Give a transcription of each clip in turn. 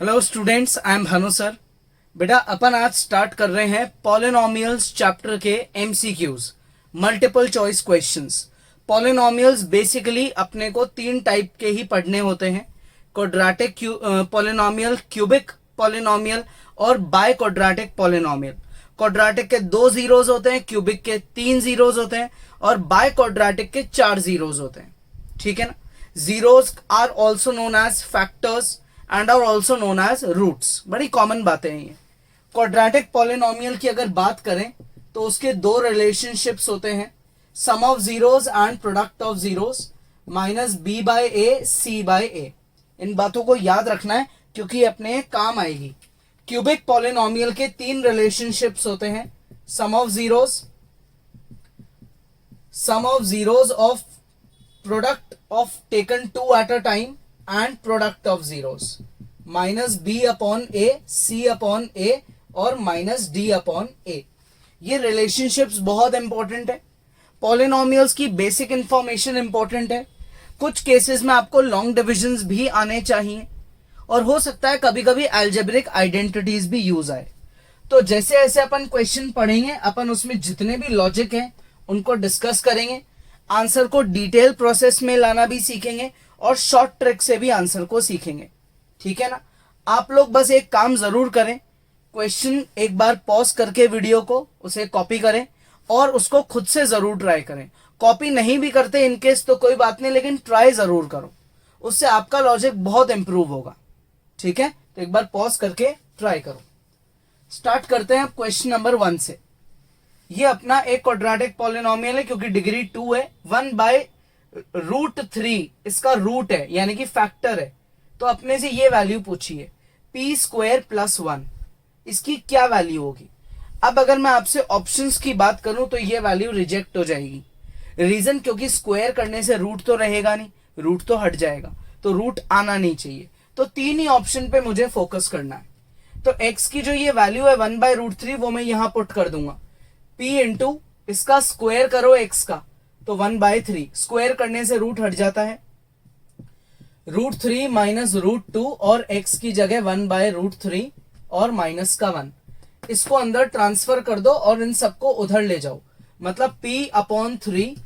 Hello students, I am Bhanu sir. बेटा अपन आज start कर रहे हैं पॉलिनोमियल्स चैप्टर के MCQs, multiple choice questions. Polynomials basically अपने को तीन टाइप के ही पढ़ने होते हैं, क्वाड्रेटिक पॉलिनोमियल, क्यूबिक पॉलिनोमियल और बाय क्वाड्रेटिक पॉलिनोमियल। क्वाड्रेटिक के 2 जीरोज होते हैं, क्यूबिक के 3 जीरोज होते हैं और बाय क्वाड्रेटिक के 4 जीरोज होते हैं। ठीक है ना। Zeros are also known as factors and are also known as roots. बड़ी कॉमन बातें हैं ये। क्वाड्रेटिक पॉलिनोमियल की अगर बात करें तो उसके दो रिलेशनशिप्स होते हैं, sum of zeros and product of zeros, minus b by a c by a. इन बातों को याद रखना है क्योंकि अपने काम आएगी। क्यूबिक पॉलिनोमियल के 3 रिलेशनशिप्स होते हैं, sum of zeros of product of taken 2 at a time and product of zeros, minus b upon a c upon a और माइनस डी अपॉन ए। ये रिलेशनशिप्स बहुत इंपॉर्टेंट है। पॉलिनोमियल्स की basic information important है। कुछ cases में आपको long divisions भी आने चाहिए और हो सकता है कभी कभी अलजेब्रिक आइडेंटिटीज भी यूज आए। तो जैसे जैसे अपन क्वेश्चन पढ़ेंगे अपन उसमें जितने भी लॉजिक हैं उनको डिस्कस करेंगे, आंसर को डिटेल प्रोसेस में लाना भी सीखेंगे और शॉर्ट ट्रिक से भी आंसर को सीखेंगे। ठीक है ना। आप लोग बस एक काम जरूर करें, क्वेश्चन एक बार पॉज करके वीडियो को उसे कॉपी करें और उसको खुद से जरूर ट्राई करें। कॉपी नहीं भी करते इनकेस तो कोई बात नहीं, लेकिन ट्राई जरूर करो, उससे आपका लॉजिक बहुत इंप्रूव होगा। ठीक है, तो एक बार पॉज करके ट्राई करो। स्टार्ट करते हैं क्वेश्चन नंबर 1 से। ये अपना एक क्वाड्रेटिक पॉलिनोमियल है क्योंकि डिग्री 2 है। 1/√3 इसका रूट है यानी कि फैक्टर है। तो अपने से ये वैल्यू पूछिए p² + 1, इसकी क्या वैल्यू होगी। अब अगर मैं आपसे ऑप्शंस की बात करूं तो ये वैल्यू रिजेक्ट हो जाएगी। रीजन क्योंकि स्क्वायर करने से रूट तो रहेगा नहीं, रूट तो हट जाएगा, तो रूट आना नहीं चाहिए। तो 3 ही ऑप्शन पे मुझे फोकस करना है। तो x की जो ये वैल्यू है 1/√3 वो मैं यहां पुट कर दूंगा। p इंटू इसका स्क्वायर करो x का तो 1/3, स्क्वायर करने से रूट हट जाता है, √3 माइनस √2 और x की जगह 1/√3 और माइनस का 1। इसको अंदर ट्रांसफर कर दो और इन सबको उधर ले जाओ, मतलब p/3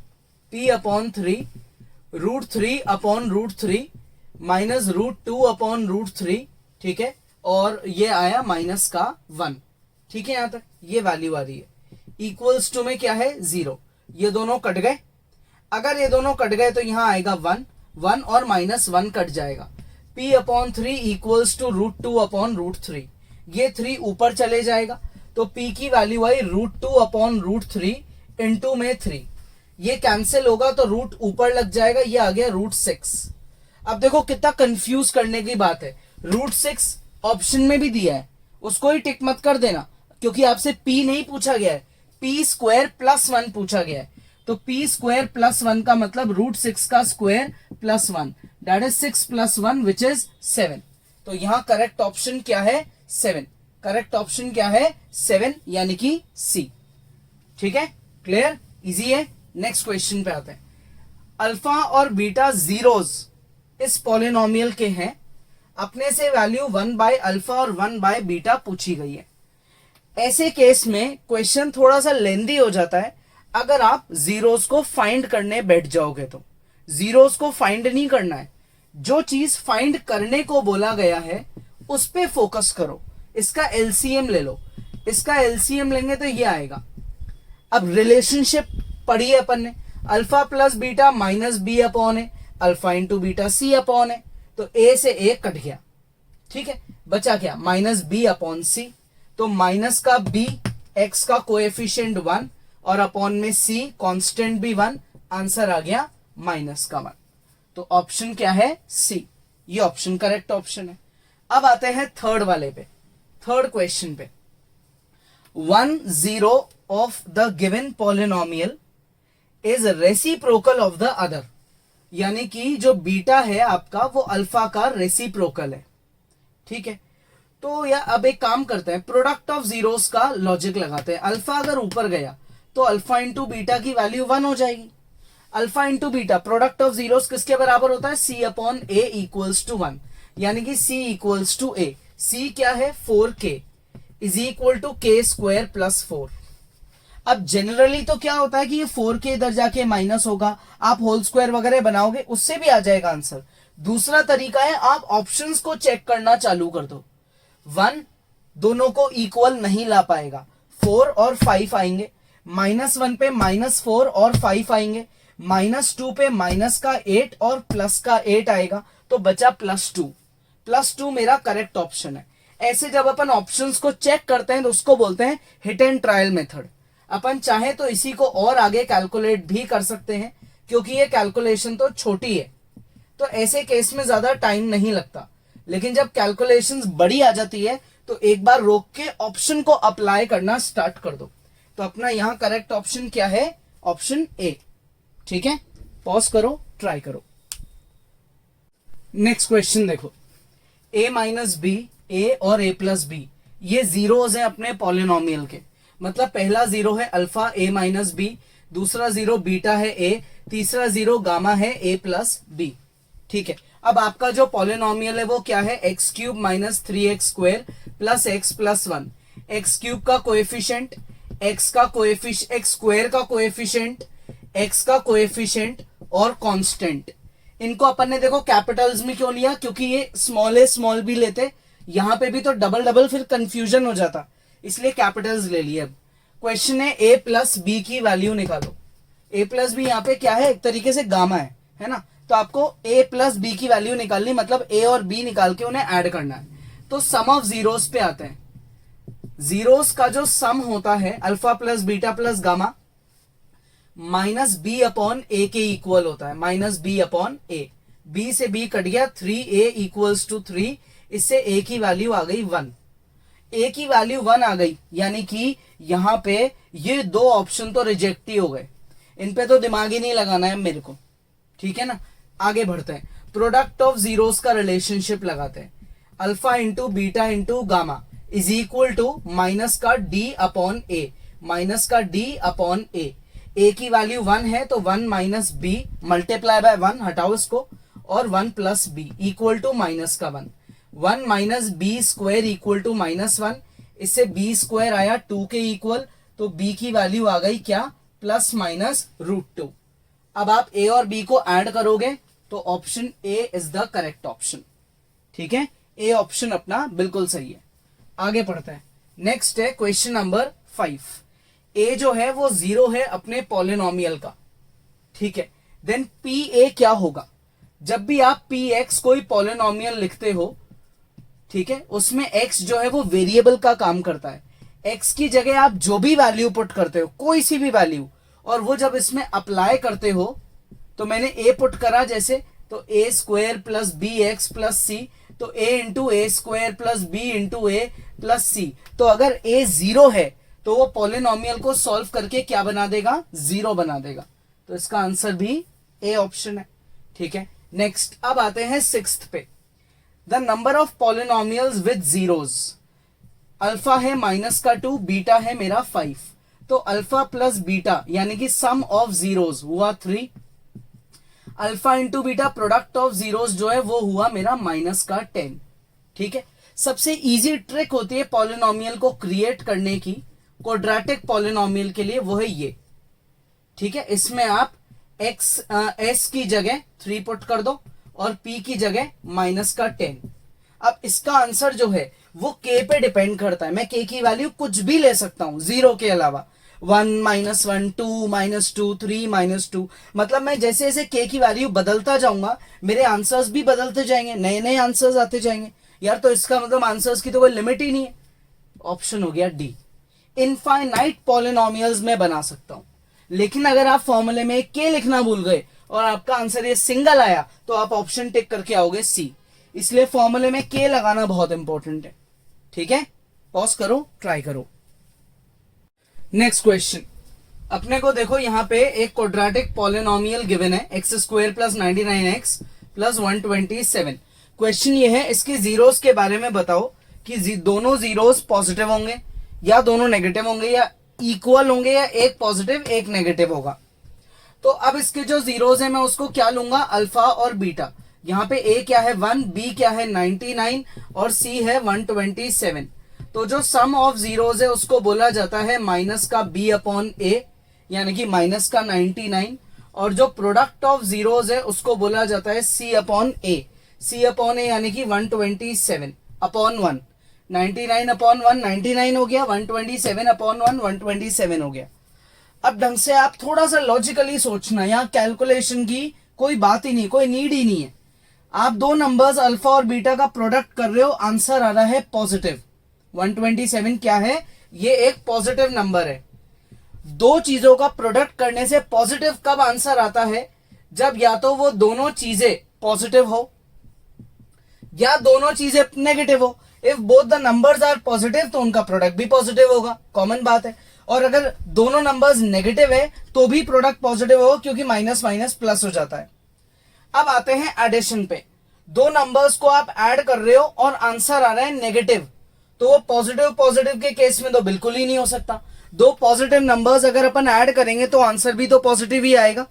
√3/√3 माइनस √2/√3। ठीक है, और ये आया माइनस का 1। ठीक है, यहां तक ये वैल्यू आ रही है। इक्वल्स टू में क्या है 0, ये दोनों कट गए। अगर ये दोनों कट गए तो यहां आएगा 1 और माइनस 1 कट जाएगा। p/3 इक्वल्स टू √2/√3, ये 3 ऊपर चले जाएगा तो p की वैल्यू आई √2/√3 इंटू में 3। ये कैंसिल होगा तो रूट ऊपर लग जाएगा, ये आ गया √6। अब देखो कितना कंफ्यूज करने की बात है। √6 ऑप्शन में भी दिया है, उसको ही टिक मत कर देना क्योंकि आपसे p नहीं पूछा गया है, p² + 1 पूछा गया है। तो p² + 1 का मतलब √6 का square + 1, that is 6 + 1 which is 7। तो यहां करेक्ट ऑप्शन क्या है 7। करेक्ट ऑप्शन क्या है 7 यानी कि सी। ठीक है, क्लियर, इजी है। नेक्स्ट क्वेश्चन पे आते हैं। अल्फा और बीटा जीरोज इस पॉलिनोमियल के हैं। अपने से वैल्यू 1/α और 1/β पूछी गई है। ऐसे केस में क्वेश्चन थोड़ा सा लेंदी हो जाता है अगर आप जीरोस को फाइंड करने बैठ जाओगे। तो जीरोस को फाइंड नहीं करना है, जो चीज फाइंड करने को बोला गया है उस पे फोकस करो। इसका एलसीएम ले लो, इसका एलसीएम लेंगे तो ये आएगा। अब रिलेशनशिप पढ़ी है अपन ने, alpha plus beta minus b/a, alpha into beta c/a। तो a से a कट गया। ठीक है, बचा क्या माइनस b/c। तो माइनस का b, x का कोएफिशिएंट 1 और अपॉन में c कांस्टेंट भी 1, आंसर आ गया माइनस का 1। तो ऑप्शन क्या है सी, ये ऑप्शन करेक्ट ऑप्शन है। अब आते हैं थर्ड वाले पे, थर्ड क्वेश्चन पे। 1 0 of the given polynomial is reciprocal of the other, यानी कि जो बीटा है आपका वो अल्फा का रेसिप्रोकल है। ठीक है, तो या अब एक काम करते हैं, प्रोडक्ट ऑफ जीरोस का लॉजिक लगाते हैं। अल्फा अगर ऊपर गया तो अल्फा इंटू बीटा की वैल्यू 1 हो जाएगी। Alpha into beta product of zeros किसके बराबर होता है, c/a इक्वल्स टू 1, यानी कि c equals to a। c क्या है 4k is equal to k square plus 4। अब जनरली तो क्या होता है कि ये 4k इधर जाके माइनस होगा, आप होल स्क्वायर वगैरह बनाओगे उससे भी आ जाएगा आंसर। दूसरा तरीका है आप ऑप्शंस को चेक करना चालू कर दो। 1 दोनों को इक्वल नहीं ला पाएगा, 4 और 5 आएंगे, -1 पे -4 और 5 आएंगे, -2 पे माइनस का 8 और प्लस का 8 आएगा, तो बचा +2। +2 मेरा करेक्ट ऑप्शन है। ऐसे जब अपन ऑप्शंस को चेक करते हैं तो उसको बोलते हैं हिट एंड ट्रायल मेथड। अपन चाहे तो इसी को और आगे कैलकुलेट भी कर सकते हैं, क्योंकि ये कैलकुलेशन तो छोटी है, तो ऐसे केस में ज्यादा टाइम नहीं लगता। लेकिन जब कैलकुलेशंस बड़ी आ जाती है तो एक बार रोक के ऑप्शन को अप्लाई करना स्टार्ट कर दो। तो अपना यहां करेक्ट ऑप्शन क्या है, ऑप्शन ए। ठीक है, पॉज करो, ट्राई करो। नेक्स्ट क्वेश्चन देखो, a माइनस बी, ए और a प्लस बी ये जीरोज हैं अपने पॉलिनोमियल के। मतलब पहला जीरो है अल्फा a माइनस बी, दूसरा जीरो बीटा है a, तीसरा जीरो गामा है a प्लस बी। ठीक है, अब आपका जो पॉलिनोमियल है वो क्या है, x cube minus 3x square plus x plus 1। X cube का कोएफिशिएंट, एक्स स्क्वायर का कोएफिशिएंट, एक्स का कोएफिशिएंट और कांस्टेंट। इनको अपन ने देखो कैपिटल्स में क्यों लिया, क्योंकि ये स्मॉल ए स्मॉल बी लेते, यहां पे भी तो डबल डबल फिर कंफ्यूजन हो जाता, इसलिए कैपिटल्स ले लिए। अब क्वेश्चन है a प्लस बी की वैल्यू निकालो। a प्लस बी यहाँ पे क्या है, एक तरीके से गामा है ना। तो आपको a प्लस बी की वैल्यू निकालनी, मतलब a और b निकाल के उन्हें ऐड करना है। तो सम ऑफ जीरोस पे आते हैं। जीरोस का जो सम होता है alpha plus beta plus gamma minus b upon a के इक्वल होता है, minus b upon a. B से बी कट गया, 3a इक्वल्स टू 3, इससे a की वैल्यू आ गई 1। a की वैल्यू 1 आ गई, यानी कि यहां पे ये दो ऑप्शन तो रिजेक्ट ही हो गए, इन पे तो दिमाग ही नहीं लगाना है मेरे को। ठीक है ना, आगे बढ़ते हैं। प्रोडक्ट ऑफ जीरोस का रिलेशनशिप लगाते हैं। Alpha into beta into gamma is equal to minus का डी अपॉन ए, माइनस का डी अपॉन ए। ए की वैल्यू 1 है तो 1 माइनस बी मल्टीप्लाई बाय 1, हटाओ इसको, और 1 plus b equal to minus का 1। 1 minus b square equal to -1, इससे बी स्क्वायर आया 2 के इक्वल, तो बी की वैल्यू आ गई क्या, प्लस माइनस √2। अब आप ए और बी को ऐड करोगे तो option A is the correct option. ठीक है, ए ऑप्शन अपना बिल्कुल सही है। आगे पढ़ते हैं। नेक्स्ट है क्वेश्चन नंबर 5। ए जो है वो 0 है अपने पॉलिनोमियल का। ठीक है, देन पी ए क्या होगा। जब भी आप पी एक्स कोई पॉलिनोमियल लिखते हो, ठीक है, उसमें x जो है वो वेरिएबल का काम करता है। x की जगह आप जो भी वैल्यू पुट करते हो, कोई सी भी वैल्यू, और वो जब इसमें अप्लाई करते हो, तो मैंने a पुट करा जैसे, तो a square plus b x plus c, तो a into a square plus b into a plus c. तो अगर a 0 है तो वो पॉलिनोमियल को सॉल्व करके क्या बना देगा, 0 बना देगा। तो इसका आंसर भी a ऑप्शन है। ठीक है, नेक्स्ट अब आते हैं 6th पे। The number of polynomials with zeros. Alpha है माइनस का 2, बीटा है मेरा 5, तो अल्फा प्लस बीटा यानी कि सम ऑफ जीरोस हुआ 3। Alpha into beta product of zeros जो है वो हुआ मेरा माइनस का 10। ठीक है, सबसे इजी ट्रिक होती है पॉलिनोमियल को क्रिएट करने की क्वाड्रेटिक पॉलिनोमियल के लिए, वो है ये। ठीक है, इसमें आप एस की जगह 3 पुट कर दो और p की जगह माइनस का 10। अब इसका आंसर जो है वो k पे डिपेंड करता है। मैं k की वैल्यू कुछ भी ले सकता हूं 0 के अलावा, 1 -1 2 -2 3 -2। मतलब मैं जैसे जैसे k की वैल्यू बदलता जाऊंगा मेरे आंसर्स भी बदलते जाएंगे, नए नए आंसर्स आते जाएंगे। यार तो इसका मतलब आंसर्स की तो कोई लिमिट ही नहीं है। ऑप्शन हो गया डी। इनफाइनाइट पॉलिनोमियल्स में बना सकता हूं, लेकिन अगर आप फॉर्मूले में k लिखना भूल गए और आपका आंसर ये सिंगल आया तो आप ऑप्शन टिक करके आओगे सी। इसलिए फॉर्मूले में k लगाना बहुत इंपॉर्टेंट है। ठीक है, पॉज करो, ट्राई करो। नेक्स्ट क्वेश्चन अपने को देखो, यहां पे एक क्वाड्रेटिक पॉलिनोमियल गिवन है x square plus 99x plus 127। Question ये है इसके जीरोस के बारे में बताओ कि दोनों जीरोस पॉजिटिव होंगे या दोनों नेगेटिव होंगे या इक्वल होंगे या एक पॉजिटिव एक नेगेटिव होगा। तो अब इसके जो जीरोस है मैं उसको क्या लूंगा, अल्फा और बीटा। यहाँ पे ए क्या है 1, बी क्या है 99 और सी है 127। तो जो सम ऑफ जीरोज है उसको बोला जाता है माइनस का बी अपॉन ए, यानी कि माइनस का 99, और जो प्रोडक्ट ऑफ जीरोज है उसको बोला जाता है सी अपॉन ए। सी अपॉन ए यानी कि 127 अपॉन 1, 99 अपॉन 1 99 हो गया, 127 अपॉन 1 127 हो गया। अब ढंग से आप थोड़ा सा लॉजिकली सोचना, यहाँ कैलकुलेशन की कोई बात ही नहीं, कोई नीड ही नहीं है। आप दो नंबर्स अल्फा और बीटा का प्रोडक्ट कर रहे हो, आंसर आ रहा है पॉजिटिव। 127 क्या है, ये एक पॉजिटिव नंबर है। दो चीजों का प्रोडक्ट करने से पॉजिटिव कब आंसर आता है, जब या तो वो दोनों चीजें पॉजिटिव हो या दोनों चीजें नेगेटिव हो। If both the numbers are positive तो उनका प्रोडक्ट भी पॉजिटिव होगा, कॉमन बात है। और अगर दोनों नंबर्स नेगेटिव है तो भी प्रोडक्ट पॉजिटिव होगा, क्योंकि माइनस माइनस प्लस हो जाता है। अब आते हैं एडिशन पे। दो नंबर्स को आप ऐड कर रहे हो और आंसर आ रहा है नेगेटिव, तो वो पॉजिटिव पॉजिटिव के केस में तो बिल्कुल ही नहीं हो सकता। दो पॉजिटिव नंबर्स अगर अपन ऐड करेंगे तो आंसर भी तो पॉजिटिव ही आएगा,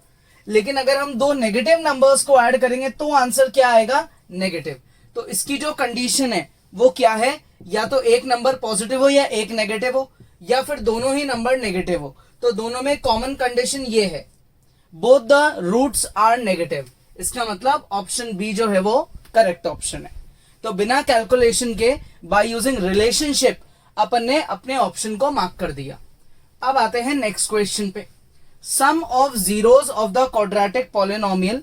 लेकिन अगर हम दो नेगेटिव नंबर्स को ऐड करेंगे तो आंसर क्या आएगा, नेगेटिव। तो इसकी जो कंडीशन है वो क्या है, या तो एक नंबर पॉजिटिव हो या एक नेगेटिव हो, या फिर दोनों ही नंबर नेगेटिव हो। तो दोनों में कॉमन कंडीशन ये है, both the roots are negative. इसका मतलब ऑप्शन बी जो है वो करेक्ट ऑप्शन है। तो बिना कैलकुलेशन के बाय यूजिंग रिलेशनशिप अपन ने अपने ऑप्शन को मार्क कर दिया। अब आते हैं नेक्स्ट क्वेश्चन पे। Sum of zeros of the quadratic polynomial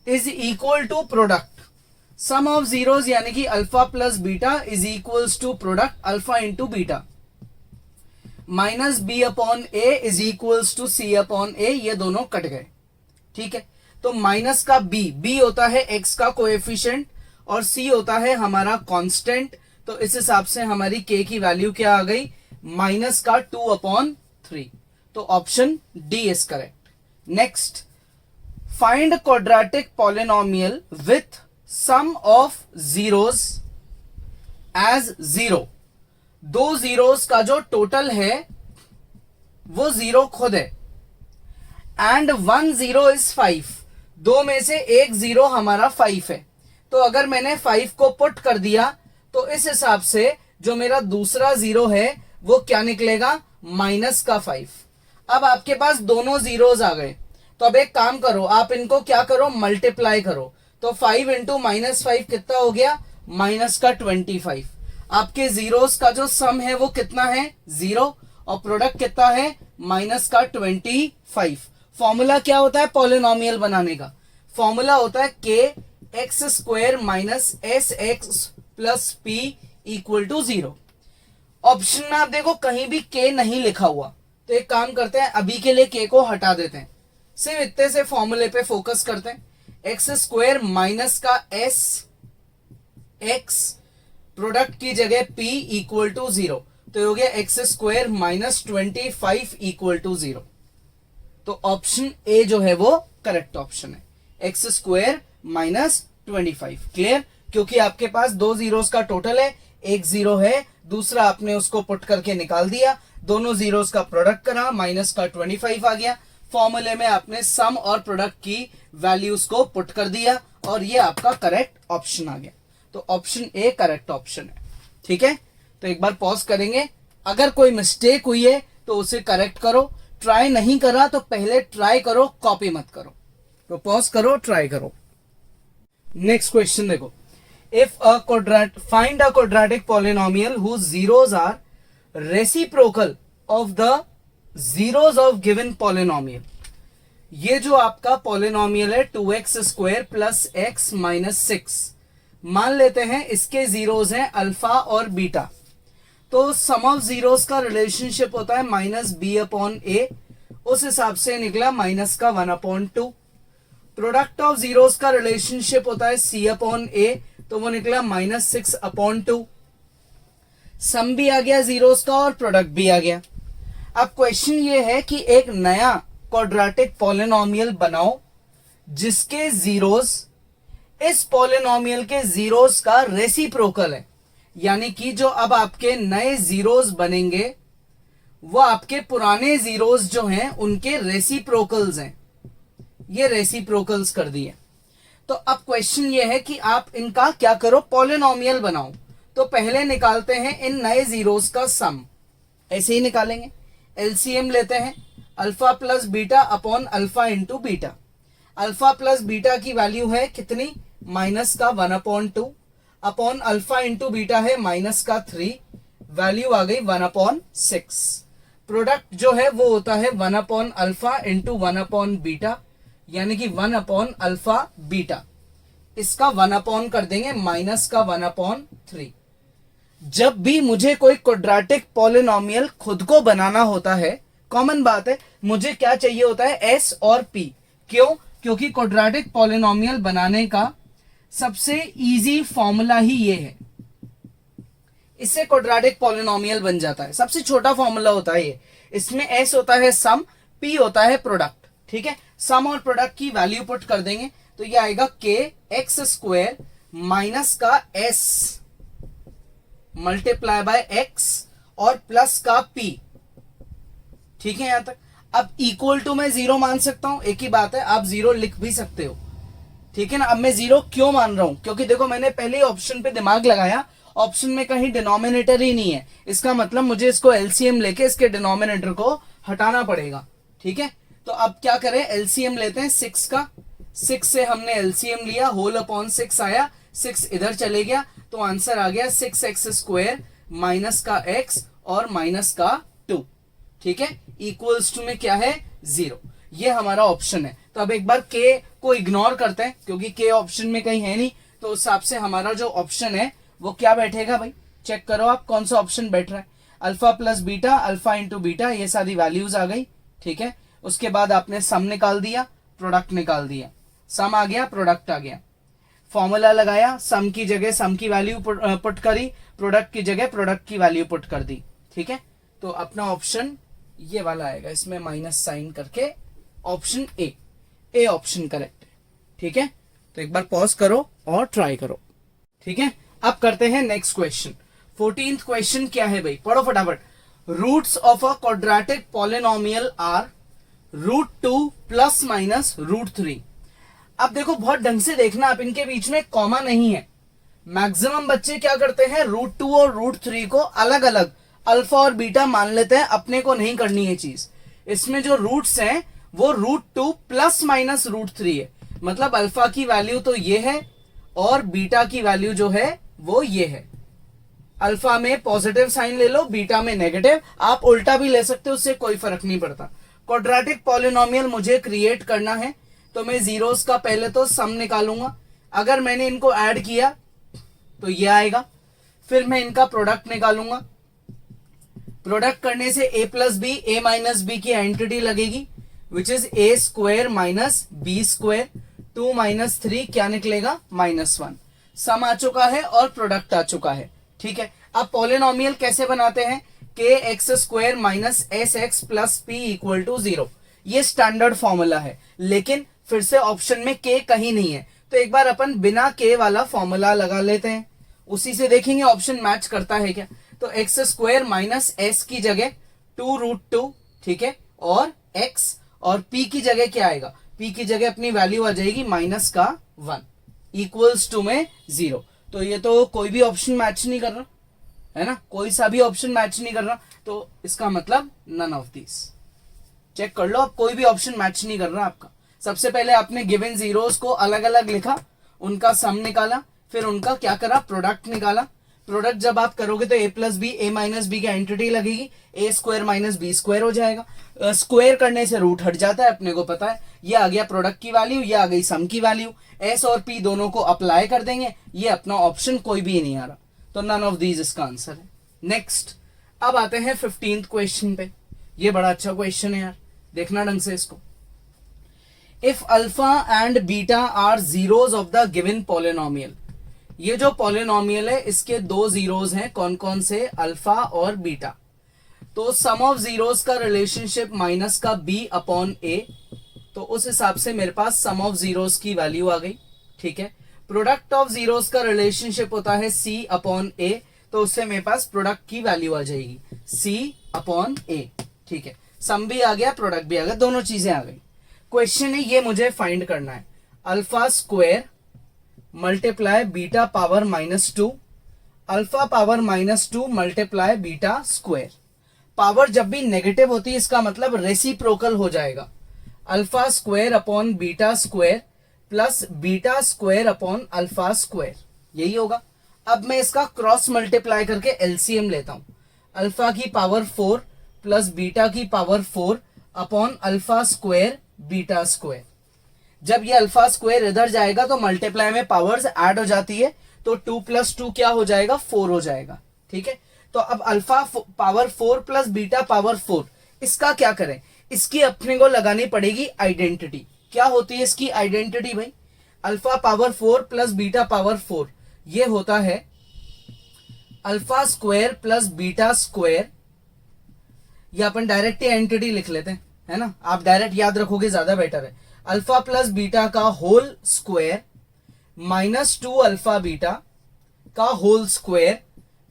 is equal to product. Sum of zeros यानी कि alpha plus beta is equals to product alpha into beta. Minus b upon a is equals to c upon a, ये दोनों cut गए, ठीक है। तो minus का B होता है एक्स का कोएफिशिएंट और सी होता है हमारा कांस्टेंट। तो इस हिसाब से हमारी के की वैल्यू क्या आ गई, माइनस का 2/3। तो option d is correct. Next, find quadratic polynomial with sum of zeros as 0। दो जीरोस का जो टोटल है वो 0 खुद है, एंड 1 0 इज 5। दो में से एक 0 हमारा 5 है। तो अगर मैंने 5 को पुट कर दिया तो इस हिसाब से जो मेरा दूसरा 0 है वो क्या निकलेगा, माइनस का 5। अब आपके पास दोनों जीरोस आ गए, तो अब एक काम करो, आप इनको क्या करो, मल्टीप्लाई करो। तो 5 इंटू माइनस 5 कितना हो गया, माइनस का 25। आपके जीरोस का जो सम है वो कितना है, 0, और प्रोडक्ट कितना है, माइनस का 25। फॉर्मूला क्या होता है पॉलिनोमियल बनाने का, फॉर्मूला होता है k x square minus s x plus p equal to 0। Option में आप देखो कहीं भी के नहीं लिखा हुआ, तो एक काम करते हैं, अभी के लिए के को हटा देते हैं, सिर्फ इतने से फॉर्मूले पे फोकस करते हैं। एक्स स्क्वायर माइनस का एस एक्स, प्रोडक्ट की जगह p इक्वल टू 0, तो हो गया x square minus 25 equal to 0। तो ऑप्शन ए जो है वो करेक्ट ऑप्शन है, एक्स स्क्वायर माइनस 25। क्लियर, क्योंकि आपके पास दो जीरोस का टोटल है, एक 0 है, दूसरा आपने उसको पुट करके निकाल दिया, दोनों जीरोस का प्रोडक्ट करा, माइनस का 25 आ गया। फॉर्मूले में आपने सम और प्रोडक्ट की वैल्यूज को पुट कर दिया और ये आपका करेक्ट ऑप्शन आ गया। तो ऑप्शन ए करेक्ट ऑप्शन है, ठीक है। तो एक बार पॉज करेंगे, अगर कोई मिस्टेक हुई है तो उसे करेक्ट करो, ट्राई नहीं करा तो पहले ट्राई करो, कॉपी मत करो। तो पॉज करो, ट्राई करो। नेक्स्ट क्वेश्चन देखो, if find a quadratic polynomial whose zeros are reciprocal of the zeros of given polynomial. ये जो आपका पॉलिनोमियल है 2x square plus x minus 6, मान लेते हैं इसके जीरोस हैं अल्फा और बीटा। तो सम ऑफ जीरोस का रिलेशनशिप होता है माइनस बी अपॉन ए, उस हिसाब से निकला माइनस का 1/2। प्रोडक्ट ऑफ जीरोस का रिलेशनशिप होता है सी अपॉन ए, तो वो निकला माइनस 6/2। सम भी आ गया जीरोस का और प्रोडक्ट भी आ गया। अब क्वेश्चन ये है कि एक नया क्वाड्रेटिक पॉलिनोमियल बनाओ जिसके जीरोस इस पॉलिनोमियल के जीरोस का रेसिप्रोकल है, यानी कि जो अब आपके नए जीरोस बनेंगे वो आपके पुराने जीरोस जो हैं उनके रेसिप्रोकल्स हैं। ये रेसिप्रोकल्स कर दिए। तो अब क्वेश्चन ये है कि आप इनका क्या करो, पॉलिनोमियल बनाओ। तो पहले निकालते हैं इन नए जीरोस का सम, ऐसे ही निकालेंगे। एलसीएम लेते हैं, alpha plus beta upon alpha into beta. Alpha plus beta की वैल्यू है कितनी, माइनस का 1/2 अपॉन अल्फा इंटू बीटा है माइनस का 3, वैल्यू आ गई 1/6। प्रोडक्ट जो है वो होता है 1/अल्फा इंटू 1/बीटा, यानी कि 1/अल्फा बीटा। इसका 1 कर देंगे माइनस का 1/3। जब भी मुझे कोई क्वाड्रेटिक पॉलिनोमियल खुद को बनाना होता है, कॉमन बात है, मुझे क्या चाहिए होता है, एस और पी। क्यों? क्योंकि क्वाड्रेटिक पॉलिनोमियल बनाने का सबसे इजी फॉर्मूला ही ये है, इससे क्वाड्रेटिक पॉलिनोमियल बन जाता है। सबसे छोटा फॉर्मूला होता है ये। इसमें एस होता है सम, पी होता है प्रोडक्ट। ठीक है, सम और प्रोडक्ट की वैल्यू पुट कर देंगे तो ये आएगा के एक्स स्क्वायर माइनस का एस मल्टीप्लाई बाय एक्स और प्लस का पी। ठीक है यहां तक। अब इक्वल टू मैं जीरो मान सकता हूं, एक ही बात है, आप जीरो लिख भी सकते हो। ठीक है ना। अब मैं जीरो क्यों मान रहा हूं, क्योंकि देखो मैंने पहले ही ऑप्शन पे दिमाग लगाया, ऑप्शन में कहीं डिनोमिनेटर ही नहीं है, इसका मतलब मुझे इसको एलसीएम लेके इसके डिनोमिनेटर को हटाना पड़ेगा। ठीक है, तो अब क्या करें, एलसीएम लेते हैं 6 का। 6 से हमने एलसीएम लिया, होल अपॉन 6 आया, 6 इधर चले गया तो आंसर आ गया 6x² माइनस का x और माइनस का 2। ठीक है, इक्वल्स टू में क्या है, 0। ये हमारा ऑप्शन है। तो अब एक बार k को इग्नोर करते हैं क्योंकि k ऑप्शन में कहीं है नहीं, तो उस हिसाब से हमारा जो ऑप्शन है वो क्या बैठेगा भाई, चेक करो आप कौन सा ऑप्शन बैठ रहा है। Alpha plus beta, alpha into beta, ये सारी वैल्यूज आ गई। ठीक है, उसके बाद आपने सम निकाल दिया, प्रोडक्ट निकाल दिया, सम आ गया, प्रोडक्ट आ गया। फॉर्मूला लगाया, सम की जगह सम की वैल्यू पुट करी, प्रोडक्ट की जगह प्रोडक्ट की वैल्यू पुट कर दी। ठीक है, तो अपना ऑप्शन ये वाला आएगा, इसमें माइनस साइन करके ऑप्शन ए ऑप्शन करेक्ट है। ठीक है, तो एक बार पॉज करो और ट्राई करो। ठीक है, अब करते हैं नेक्स्ट क्वेश्चन। 14th क्वेश्चन क्या है भाई, पढ़ो फटाफट। Roots of a quadratic polynomial are √2 plus minus √3। अब देखो बहुत ढंग से देखना, आप इनके बीच में कॉमा नहीं है। मैक्सिमम बच्चे क्या करते हैं, √2 और √3 को अलग अलग अल्फा और बीटा मान लेते हैं, अपने को नहीं करनी है चीज। इसमें जो रूट्स हैं वो √2 प्लस माइनस √3 है, मतलब अल्फा की वैल्यू तो ये है और बीटा की वैल्यू जो है वो ये है। अल्फा में पॉजिटिव साइन ले लो, बीटा में नेगेटिव, आप उल्टा भी ले सकते हो, उससे कोई फर्क नहीं पड़ता। क्वाड्रेटिक पॉलिनोमियल मुझे क्रिएट करना है तो मैं जीरोस का पहले तो सम निकालूंगा। अगर मैंने इनको ऐड किया तो ये आएगा, फिर मैं इनका प्रोडक्ट निकालूंगा। प्रोडक्ट करने से a plus b, a minus b की एंटिटी लगेगी, which is a² minus b²। 2 minus 3 क्या निकलेगा, -1। सम आ चुका है और प्रोडक्ट आ चुका है। ठीक है, अब पॉलिनोमियल कैसे बनाते हैं, kx² minus sx plus p equal to 0। ये स्टैंडर्ड फॉर्मूला है, लेकिन फिर से ऑप्शन में k कहीं नहीं है, तो एक बार अपन बिना k वाला फॉर्मूला लगा लेते हैं, उसी से देखेंगे ऑप्शन मैच करता है क्या। तो x² माइनस s की जगह 2√2, ठीक है, और x, और p की जगह क्या आएगा, p की जगह अपनी वैल्यू आ जाएगी माइनस का 1 इक्वल्स टू में 0। तो ये तो कोई भी ऑप्शन मैच नहीं कर रहा है ना, कोई सा भी ऑप्शन मैच नहीं कर रहा, तो इसका मतलब नन ऑफ दिस। चेक कर लो, अब कोई भी ऑप्शन मैच नहीं कर रहा आपका। सबसे पहले आपने गिवन जीरोस को अलग अलग लिखा, उनका सम निकाला, फिर उनका क्या करा, प्रोडक्ट निकाला। प्रोडक्ट जब आप करोगे तो a plus b, a minus b की एंटिटी लगेगी, a² माइनस b² हो जाएगा। स्क्वायर करने से रूट हट जाता है, अपने को पता है। ये आ गया प्रोडक्ट की वैल्यू, ये आ गई सम की वैल्यू। s और p दोनों को अप्लाई कर देंगे, ये अपना ऑप्शन कोई भी नहीं आ रहा, तो नन ऑफ दीज इसका आंसर है। नेक्स्ट, अब आते हैं 15th क्वेश्चन पे। ये बड़ा अच्छा क्वेश्चन है यार, देखना ढंग से इसको। If alpha and beta are zeros of the given polynomial. ये जो पॉलिनोमियल है इसके 2 जीरोज हैं, कौन कौन से, अल्फा और बीटा। तो सम ऑफ जीरोज का रिलेशनशिप माइनस का b/a, तो उस हिसाब से मेरे पास सम ऑफ जीरोज की वैल्यू आ गई। ठीक है, प्रोडक्ट ऑफ जीरोज का रिलेशनशिप होता है c/a, तो उससे मेरे पास प्रोडक्ट की वैल्यू आ जाएगी c/a। ठीक है, सम भी आ गया, प्रोडक्ट भी आ गया, दोनों चीजें आ गई। क्वेश्चन है ये मुझे फाइंड करना है, alpha square multiply beta power -2, alpha power -2 multiply beta square. Power जब भी नेगेटिव होती है इसका मतलब रेसिप्रोकल हो जाएगा, alpha square upon beta square plus beta square upon alpha square, यही होगा। अब मैं इसका क्रॉस मल्टीप्लाई करके एलसीएम लेता हूं, अल्फा की पावर 4 प्लस बीटा की power 4 upon alpha square beta square. जब ये अल्फा स्क्वायर इधर जाएगा तो मल्टीप्लाई में पावर्स ऐड हो जाती है, तो 2 + 2 क्या हो जाएगा, 4 हो जाएगा। ठीक है, तो अब alpha power 4 plus beta power 4, इसका क्या करें, इसकी अपने को लगानी पड़ेगी आइडेंटिटी। क्या होती है इसकी आइडेंटिटी भाई, alpha power 4 plus beta power 4 ये होता है alpha square plus beta square. ये अपन डायरेक्ट आइडेंटिटी लिख लेते हैं, है ना, आप डायरेक्ट याद रखोगे ज्यादा बेटर है। अल्फा प्लस बीटा का होल स्क्वायर -2 अल्फा बीटा का whole square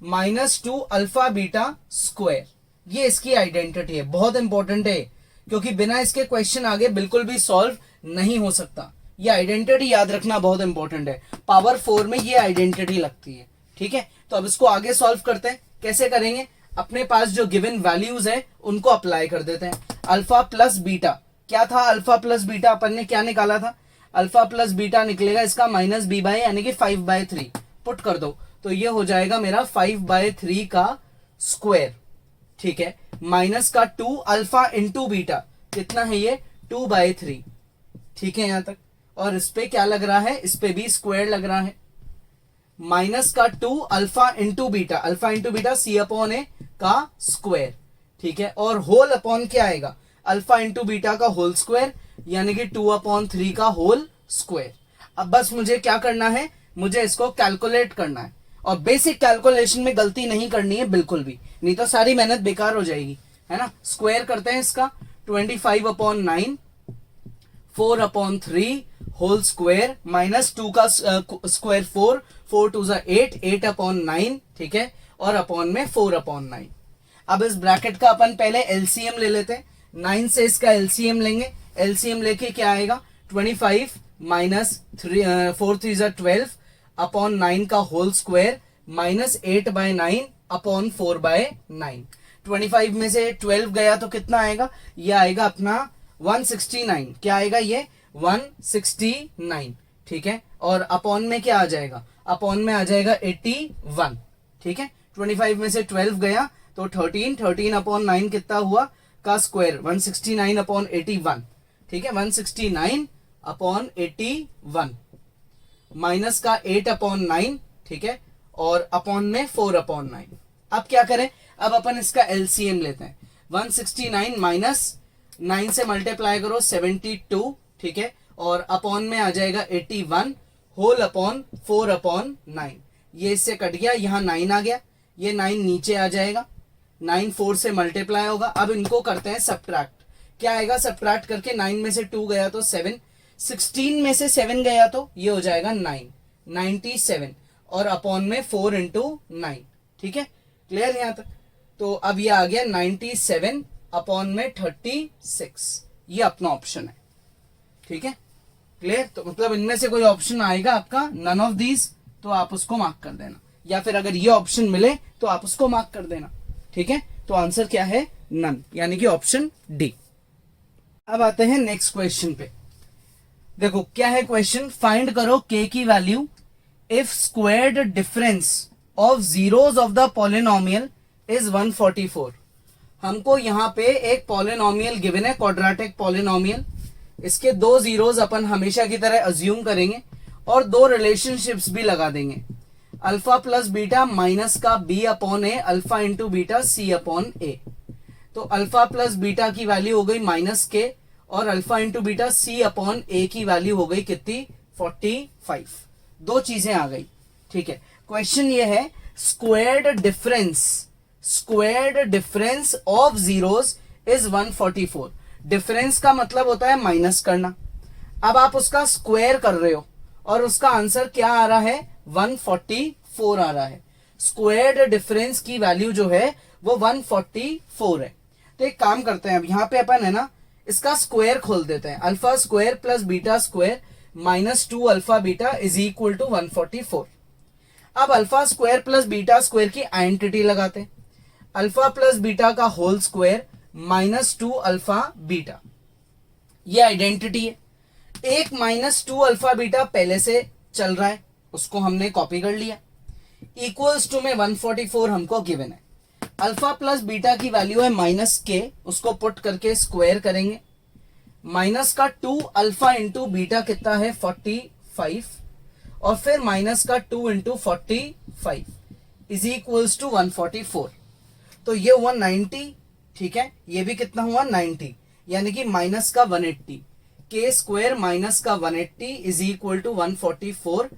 -2 alpha beta square, ये इसकी आइडेंटिटी है। बहुत इंपॉर्टेंट है क्योंकि बिना इसके क्वेश्चन आगे बिल्कुल भी सॉल्व नहीं हो सकता। ये आइडेंटिटी याद रखना बहुत इंपॉर्टेंट है, पावर 4 में ये आइडेंटिटी लगती है। ठीक है, तो अब इसको आगे सॉल्व करते हैं। कैसे करेंगे, अपने पास जो गिवन वैल्यूज है उनको अप्लाई कर देते हैं। अल्फा प्लस बीटा क्या था, अल्फा प्लस बीटा अपन ने क्या निकाला था, अल्फा प्लस बीटा निकलेगा इसका -b यानी कि 5/3 पुट कर दो, तो ये हो जाएगा मेरा 5/3 का स्क्वायर। ठीक है, माइनस का 2 अल्फा इंटू बीटा कितना है ये 2/3। ठीक है यहां तक, और इस पे क्या लग रहा है, इस पे भी स्क्वायर लग रहा है। माइनस का 2 alpha into beta, alpha into beta C/A का स्क्वायर। ठीक है, और होल अपॉन क्या आएगा, अल्फा इंटू बीटा का होल स्क्वायर यानी कि 2/3 का होल स्क्वायर। अब बस मुझे क्या करना है, मुझे इसको कैलकुलेट करना है, और बेसिक कैलकुलेशन में गलती नहीं करनी है बिल्कुल भी, नहीं तो सारी मेहनत बेकार हो जाएगी, है ना। स्क्वायर करते हैं इसका, 25/9 4/3 होल स्क्वायर -2 का स्क्वायर 4 4 2 8 8/9। ठीक है, और अपॉन में 4/9। अब इस ब्रैकेट का अपन पहले एलसीएम ले लेते हैं, 9 से इसका एलसीएम लेंगे, एलसीएम लेके क्या आएगा 25 -4 3 12 अपॉन 9 का होल स्क्वायर -8/9 अपॉन 4/9। 25 में से 12 गया तो कितना आएगा, ये आएगा अपना 169। क्या आएगा ये 169। ठीक है, और अपॉन में क्या आ जाएगा, अपॉन में आ जाएगा 81। ठीक है, 25 में से 12 गया तो 13/9 कितना हुआ का स्क्वायर 169/81। ठीक है, 169/81 माइनस का 8/9। ठीक है, और अपॉन में 4/9। अब क्या करें, अब अपन इसका एलसीएम लेते हैं, 169 माइनस 9 से मल्टीप्लाई करो 72। ठीक है, और अपॉन में आ जाएगा 81 होल अपॉन 4/9। ये इससे कट गया, यहाँ 9 आ गया, ये 9 नीचे आ जाएगा, 9 4 से मल्टीप्लाई होगा। अब इनको करते हैं सब्ट्रैक्ट, क्या आएगा सब्ट्रैक्ट करके, 9 में से 2 गया तो 7, 16 में से 7 गया तो ये हो जाएगा 9 97, और अपॉन में 4 × 9। ठीक है, क्लियर यहाँ तक। तो अब ये आ गया 97 अपॉन में 36, ये अपना ऑप्शन है। ठीक है, क्लियर। तो मतलब इनमें से कोई ऑप्शन आएगा आपका नन ऑफ दीज, तो आप उसको मार्क कर देना, या फिर अगर ये ऑप्शन मिले तो आप उसको मार्क कर देना। ठीक है, तो आंसर क्या है, नन, यानी कि ऑप्शन डी। अब आते हैं नेक्स्ट क्वेश्चन पे। देखो क्या है क्वेश्चन, फाइंड करो k की value if squared difference of zeros of the polynomial is 144। हमको यहाँ पे एक पॉलिनोमियल गिवन है, क्वाड्रेटिक पॉलिनोमियल, इसके 2 जीरोस अपन हमेशा की तरह अज्यूम करेंगे और 2 रिलेशनशिप्स भी लगा देंगे, अल्फा प्लस बीटा माइनस का b/a alpha into beta c/a। तो अल्फा प्लस बीटा की वैल्यू हो गई -k और अल्फा इंटू बीटा c/a की वैल्यू हो गई कितनी 45। 2 चीजें आ गई। ठीक है, क्वेश्चन ये है squared difference of zeros is 144। Difference का मतलब होता है माइनस करना। अब आप उसका स्क्वायर कर रहे हो और उसका आंसर क्या आ रहा है 144 आ रहा है। स्क्वायर्ड डिफरेंस की वैल्यू जो है वो 144 है। तो एक काम करते हैं, अब यहाँ पे अपन है ना इसका स्क्वायर खोल देते हैं, alpha square plus beta square minus 2 alpha beta is equal to 144। अब alpha square plus beta square की आइडेंटिटी लगाते हैं। अल्फा प्लस बीटा का whole square minus 2 alpha beta, ये आइडेंटिटी है। एक माइनस 2 अल्फा बीटा पहले से चल रहा है, उसको हमने कॉपी कर लिया। इक्वल्स टू में 144 हमको गिवन है। अल्फा प्लस बीटा की वैल्यू है माइनस के, उसको पुट करके स्क्वायर करेंगे। माइनस का 2 अल्फा इंटू बीटा कितना है 45, और फिर माइनस का 2 इंटू 45 इज इक्वल्स टू 144। तो ये हुआ 90, ठीक है। ये भी कितना हुआ 90, यानी कि माइनस का 180। के स्क्वायर माइनस का 180 इज इक्वल टू 144।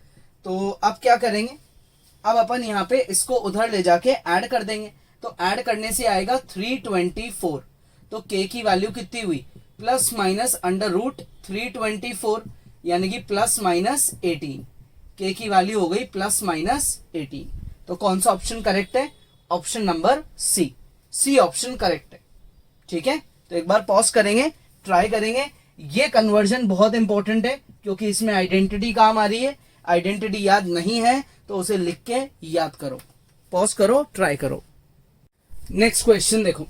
तो अब क्या करेंगे, अब अपन यहाँ पे इसको उधर ले जाके ऐड कर देंगे। तो ऐड करने से आएगा 324। तो के की वैल्यू कितनी हुई, प्लस माइनस अंडर रूट 324, यानी कि प्लस माइनस 18। के की वैल्यू हो गई प्लस माइनस 18। तो कौन सा ऑप्शन करेक्ट है, option number c. C option correct है, ठीक है। तो एक बार पॉज करेंगे, ट्राई करेंगे। ये कन्वर्जन बहुत इंपॉर्टेंट है क्योंकि इसमें आइडेंटिटी काम आ रही है। आइडेंटिटी याद नहीं है तो उसे लिख के याद करो। पॉज करो, ट्राई करो। नेक्स्ट क्वेश्चन देखो,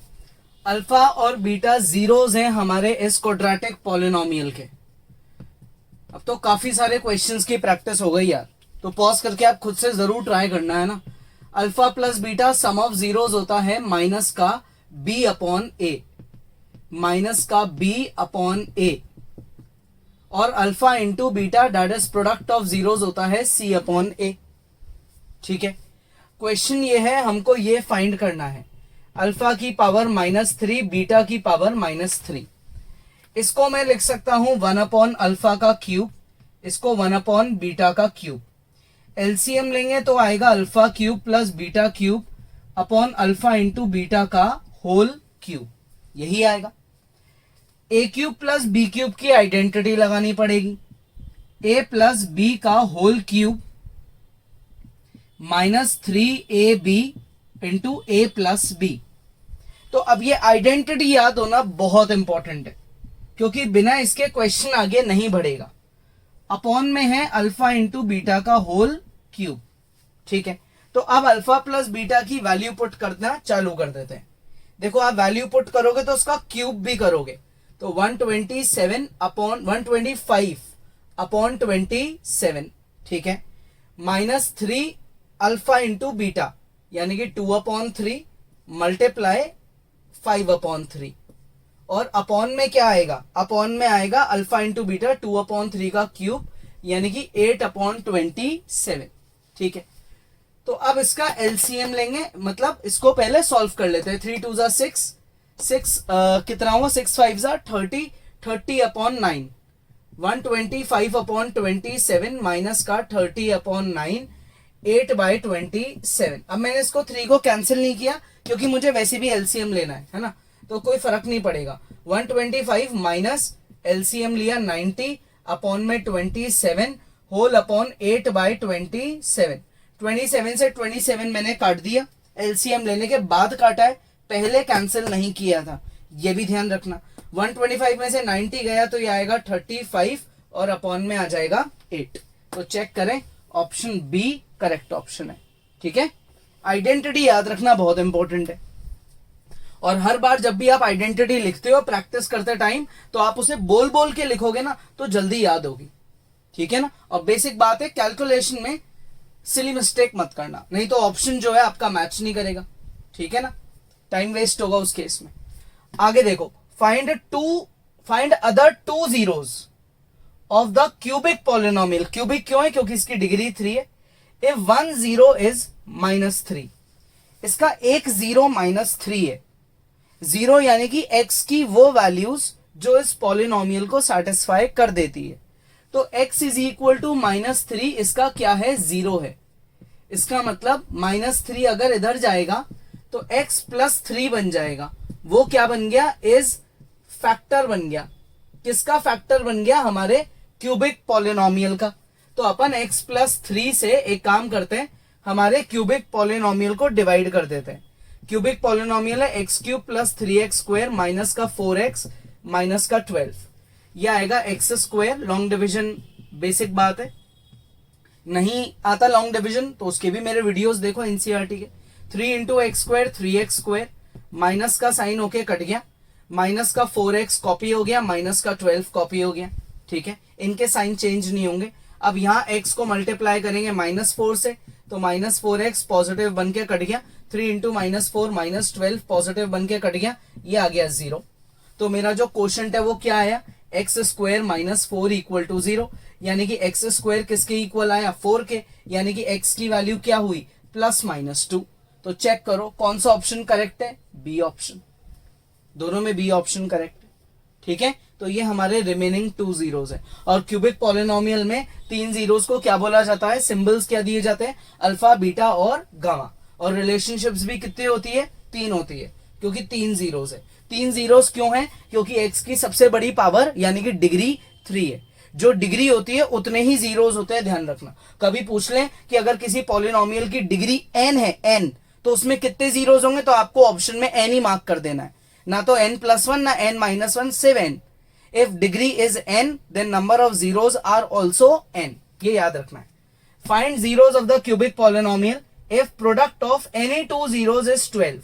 अल्फा और बीटा जीरोज हैं हमारे इस क्वाड्रेटिक पॉलिनोमियल के। अब तो काफी सारे क्वेश्चंस की प्रैक्टिस हो गई यार, तो पॉज करके आप खुद से जरूर ट्राई करना है ना। Alpha plus beta some of zeros होता है माइनस का बी अपॉन ए, माइनस का बी अपॉन ए, और alpha into beta that is product of zeros होता है सी अपॉन ए, ठीक है। क्वेश्चन ये है, हमको ये फाइंड करना है अल्फा की पावर -3, बीटा की पावर -3। इसको मैं लिख सकता हूं 1 अपॉन अल्फा का क्यूब, इसको 1 अपॉन बीटा का क्यूब। एलसीएम लेंगे तो आएगा alpha cube plus beta cube upon alpha into beta का होल क्यूब, यही आएगा। ए क्यूब प्लस बी क्यूब की आइडेंटिटी लगानी पड़ेगी। ए प्लस बी का whole cube -3ab into a plus B. तो अब ये आइडेंटिटी याद होना बहुत इंपॉर्टेंट है क्योंकि बिना इसके क्वेश्चन आगे नहीं बढ़ेगा। अपॉन में है अल्फा इंटू बीटा का होल क्यूब, ठीक है। तो अब अल्फा प्लस बीटा की वैल्यू पुट करना चालू कर देते हैं। देखो आप वैल्यू पुट करोगे तो उसका क्यूब भी करोगे, तो 127 अपॉन 125 अपॉन 27, ठीक है। -3 अल्फा इंटू बीटा यानी कि 2 अपॉन 3 मल्टीप्लाई 5 अपॉन 3, और अपॉन में क्या आएगा, अपॉन में आएगा अल्फा इंटू बीटा 2 अपॉन 3 का क्यूब यानी कि 8 अपॉन 27, ठीक है। तो अब इसका एलसीएम लेंगे, मतलब इसको पहले सॉल्व कर लेते हैं। 3 2 6 कितना हुआ, 6 5 30, 30 अपॉन 9, 125 अपॉन 27 माइनस का 30 अपॉन 9, 8/27। अब मैंने इसको 3 को कैंसिल नहीं किया क्योंकि मुझे वैसे भी एलसीएम लेना है ना, तो कोई फर्क नहीं पड़ेगा। 125 माइनस एलसीएम लिया 90 अपॉन में 27 होल अपॉन 8/27। 27 से 27 मैंने काट दिया, एलसीएम लेने के बाद काटा है, पहले कैंसिल नहीं किया था, ये भी ध्यान रखना। 125 में से 90 गया तो ये आएगा 35 और अपॉन में आ जाएगा 8। तो चेक करें, ऑप्शन बी करेक्ट ऑप्शन है, ठीक है। आइडेंटिटी याद रखना बहुत इंपॉर्टेंट है, और हर बार जब भी आप आइडेंटिटी लिखते हो प्रैक्टिस करते टाइम तो आप उसे बोल बोल के लिखोगे ना तो जल्दी याद होगी, ठीक है ना। और बेसिक बात है, कैलकुलेशन में सिली मिस्टेक मत करना, नहीं तो ऑप्शन जो है आपका मैच नहीं करेगा, ठीक है ना, टाइम वेस्ट होगा उस केस में। आगे देखो, find other 2 zeros of the cubic polynomial. Cubic क्यों है, क्योंकि इसकी डिग्री 3 है। इफ 1 0 इज -3, इसका एक 0 -3 है। 0 यानी कि x की वो वैल्यूज जो इस पॉलिनोमियल को सेटिस्फाई कर देती है। तो x इज इक्वल टू -3, इसका क्या है, 0 है। इसका मतलब -3 अगर इधर जाएगा तो x प्लस 3 बन जाएगा। वो क्या बन गया, इज फैक्टर बन गया। किसका फैक्टर बन गया, हमारे क्यूबिक पॉलिनोमियल का। तो अपन x प्लस 3 से एक काम करते हैं, हमारे क्यूबिक पॉलिनोमियल को डिवाइड कर देते हैं। क्यूबिक पॉलिनोमियल है x cube plus 3x square minus का 4x माइनस का 12, यह आएगा x square, long division basic बात है। नहीं आता लॉन्ग डिवीजन तो उसके भी मेरे वीडियोस देखो एनसीईआरटी के। 3 into x square 3x square, minus का साइन होके कट गया, माइनस का 4x कॉपी हो गया, माइनस का 12 कॉपी हो गया, ठीक है, इनके साइन चेंज नहीं होंगे। अब यहाँ x को मल्टीप्लाई करेंगे -4 से, तो -4x पॉजिटिव बन के कट गया, 3 इंटू -4 -12 पॉजिटिव बन के कट गया, ये आ गया 0। तो मेरा जो क्वोशंट है वो क्या आया, एक्स स्क्वायर -4 इक्वल टू 0, यानी कि एक्स स्क्वायर किसके इक्वल आया, 4 के, यानी कि x की वैल्यू क्या हुई, +-2। तो चेक करो कौन सा ऑप्शन करेक्ट है, बी ऑप्शन, दोनों में बी ऑप्शन करेक्ट है, ठीक है। तो ये हमारे रिमेनिंग 2 जीरोस है। और क्यूबिक पॉलिनोमियल में 3 जीरोस को क्या बोला जाता है, सिंबल्स क्या दिए जाते हैं, अल्फा, बीटा और गामा। और रिलेशनशिप्स भी कितनी होती है, 3 होती है, क्योंकि 3 जीरोस है। 3 जीरोस क्यों है, क्योंकि x की सबसे बड़ी पावर यानी कि डिग्री 3 है। जो डिग्री होती है उतने ही जीरोस होते हैं, ध्यान रखना। कभी पूछ लें कि अगर किसी पॉलिनोमियल की डिग्री n है, n, तो उसमें कितने जीरोस होंगे, तो आपको ऑप्शन में n ही मार्क कर देना है, ना तो n+1 ना n-1, सिर्फ n। If degree is n, then number of zeros are also n, ये याद रखना है। Find zeros of the cubic polynomial if product of any 2 zeros is 12।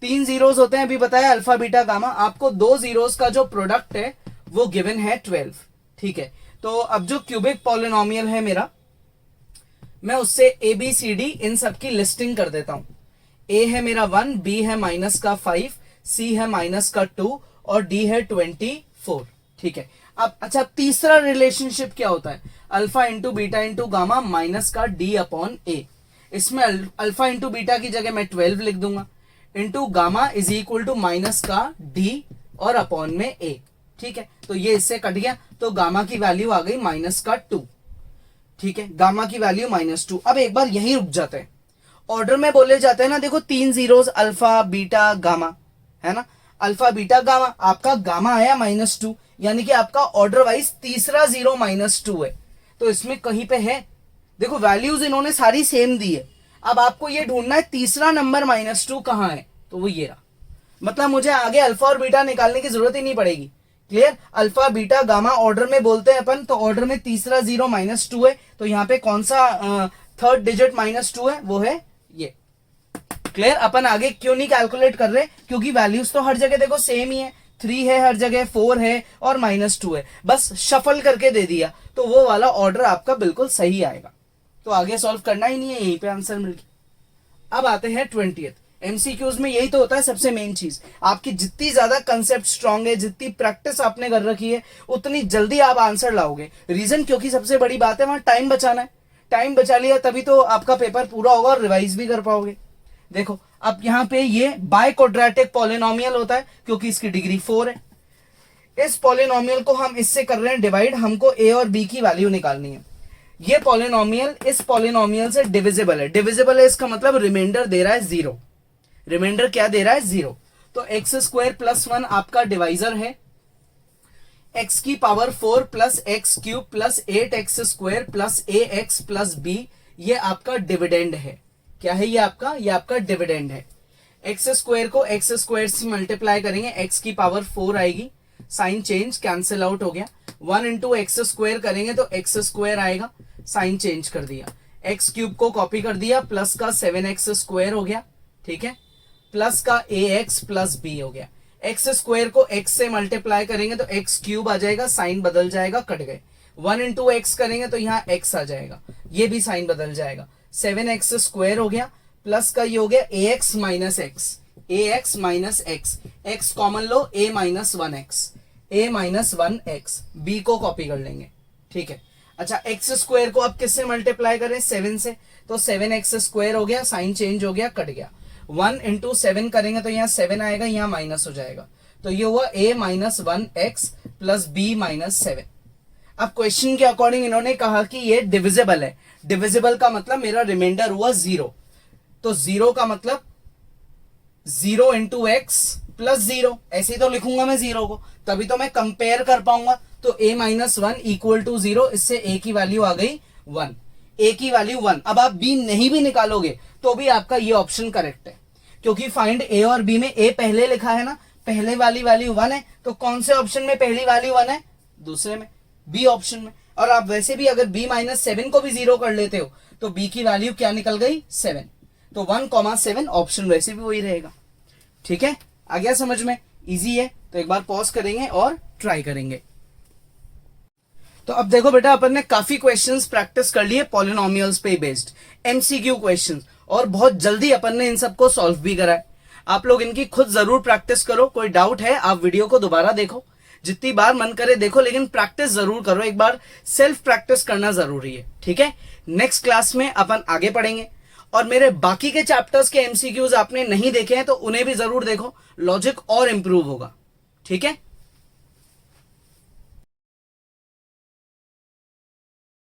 3 zeros होते हैं, अभी बताया अल्फा, बीटा, गामा। आपको 2 जीरोस का जो प्रोडक्ट है वो गिवन है 12, ठीक है। तो अब जो क्यूबिक पॉलिनोमियल है मेरा, मैं उससे ABCD इन सब की लिस्टिंग कर देता हूं। A है मेरा 1, B है -5, C है -2 और D है 24, ठीक है। अब अच्छा, तीसरा रिलेशनशिप क्या होता है, alpha into beta into gamma -D/A। इसमें अल्फा इंटू बीटा की जगह मैं 12 लिख दूंगा, into gamma is equal to -D और अपॉन में A, ठीक है। तो ये इससे कट गया, तो गामा की वैल्यू आ गई -2, ठीक है, गामा की वैल्यू -2। अब एक बार यहीं रुक जाते हैं, ऑर्डर में बोले जाते हैं ना, देखो 3 जीरोस अल्फा, बीटा, गामा, है ना, अल्फा, बीटा, गामा। आपका गामा आया -2, यानी कि आपका ऑर्डर वाइज तीसरा जीरो -2 है। तो इसमें कहीं पे है, देखो वैल्यूज इन्होंने सारी सेम दी है। अब आपको ये ढूंढना है तीसरा नंबर -2 कहां है, तो वो ये रहा। मतलब मुझे आगे अल्फा और बीटा निकालने की जरूरत ही नहीं पड़ेगी, clear. Alpha, beta, gamma order में बोलते हैं अपन, तो ऑर्डर में तीसरा जीरो -2 है, तो यहाँ पे कौन सा थर्ड डिजिट -2 है, वो है ये, क्लियर। अपन आगे क्यों नहीं कैलकुलेट कर रहे, क्योंकि वैल्यूज तो हर जगह देखो सेम ही है, 3 है हर जगह, 4 है और -2 है, बस शफल करके दे दिया, तो वो वाला ऑर्डर आपका बिल्कुल सही आएगा। तो आगे सॉल्व करना ही नहीं है, यहीं पे आंसर मिल गया। अब आते हैं 20th MCQs में। यही तो होता है सबसे मेन चीज, आपकी जितनी ज्यादा कंसेप्ट स्ट्रांग है, जितनी प्रैक्टिस आपने कर रखी है, उतनी जल्दी आप आंसर लाओगे। रीजन, क्योंकि सबसे बड़ी बात है वहां टाइम बचाना है। टाइम बचा लिया तभी तो आपका पेपर पूरा होगा और रिवाइज भी कर पाओगे। देखो अब यहाँ पे ये बाय क्वाड्रेटिक पॉलिनोमियल होता है, क्योंकि इसकी डिग्री 4 है। इस पॉलिनोमियल को हम इससे कर रहे हैं डिवाइड, हमको a और b की वैल्यू निकालनी है। ये पॉलिनोमियल इस पॉलिनोमियल से डिविजिबल है। डिविजिबल है इसका मतलब रिमाइंडर दे रहा है 0। रिमाइंडर क्या दे रहा है, 0। तो x² + 1 आपका डिवाइजर है, x की power 4 + x³ + 8x² + ax + b, ये आपका डिविडेंड है। क्या है ये आपका डिविडेंड है। x² को x² से मल्टीप्लाई करेंगे, x की पावर 4 आएगी, साइन चेंज, कैंसिल आउट हो गया। 1 इंटू x² करेंगे तो x² आएगा, साइन चेंज कर दिया। x³ को कॉपी कर दिया, प्लस का 7x² हो गया, ठीक है, प्लस का ax + b हो गया। x² को x से मल्टीप्लाई करेंगे तो x³ आ जाएगा, साइन बदल जाएगा, कट गए। 1 इंटू x करेंगे तो यहाँ x आ जाएगा, ये भी साइन बदल जाएगा। 7x² हो गया, प्लस का ये हो गया ax - x, ax - x, x common low, a - 1x, b को कॉपी कर लेंगे, ठीक है। अच्छा, x² को अब किससे मल्टीप्लाई करें, 7 से, तो 7x² हो गया, साइन चेंज हो गया, कट गया। 1 इंटू 7 करेंगे तो यहाँ 7 आएगा, यहाँ माइनस हो जाएगा, तो ये हुआ a - 1x + b - 7। अब क्वेश्चन के अकॉर्डिंग इन्होंने कहा कि ये डिविजिबल है। डिविजिबल का मतलब मेरा रिमाइंडर हुआ 0, तो 0 का मतलब 0 इंटू x + 0, ऐसे ही तो लिखूंगा मैं 0 को, तभी तो मैं कंपेयर कर पाऊंगा। तो a - 1 इक्वल टू 0, इससे a की वैल्यू आ गई 1, a की वैल्यू 1। अब आप b नहीं भी निकालोगे तो भी आपका ये ऑप्शन करेक्ट है, क्योंकि फाइंड a और b में a पहले लिखा है ना, पहले वाली वैल्यू 1 है, तो कौन से ऑप्शन में पहली वैल्यू 1 है, दूसरे में, बी ऑप्शन में। और आप वैसे भी अगर b माइनस 7 को भी 0 कर लेते हो तो b की वैल्यू क्या निकल गई 7, तो 1,7 ऑप्शन वैसे भी वही रहेगा। ठीक है, आ गया समझ में, इजी है। तो एक बार पॉज करेंगे और ट्राई करेंगे। तो अब देखो बेटा, अपन ने काफी क्वेश्चंस प्रैक्टिस कर लिए पॉलिनोमियल्स पे बेस्ड, एमसीक्यू क्वेश्चंस, और बहुत जल्दी अपन ने इन सबको सॉल्व भी करा है। आप लोग इनकी खुद जरूर प्रैक्टिस करो। कोई डाउट है आप वीडियो को दोबारा देखो, जितनी बार मन करे देखो, लेकिन प्रैक्टिस जरूर करो। एक बार सेल्फ प्रैक्टिस करना जरूरी है। ठीक है, नेक्स्ट क्लास में अपन आगे पढ़ेंगे, और मेरे बाकी के चैप्टर्स के एमसीक्यूज आपने नहीं देखे हैं तो उन्हें भी जरूर देखो, लॉजिक और इंप्रूव होगा। ठीक है।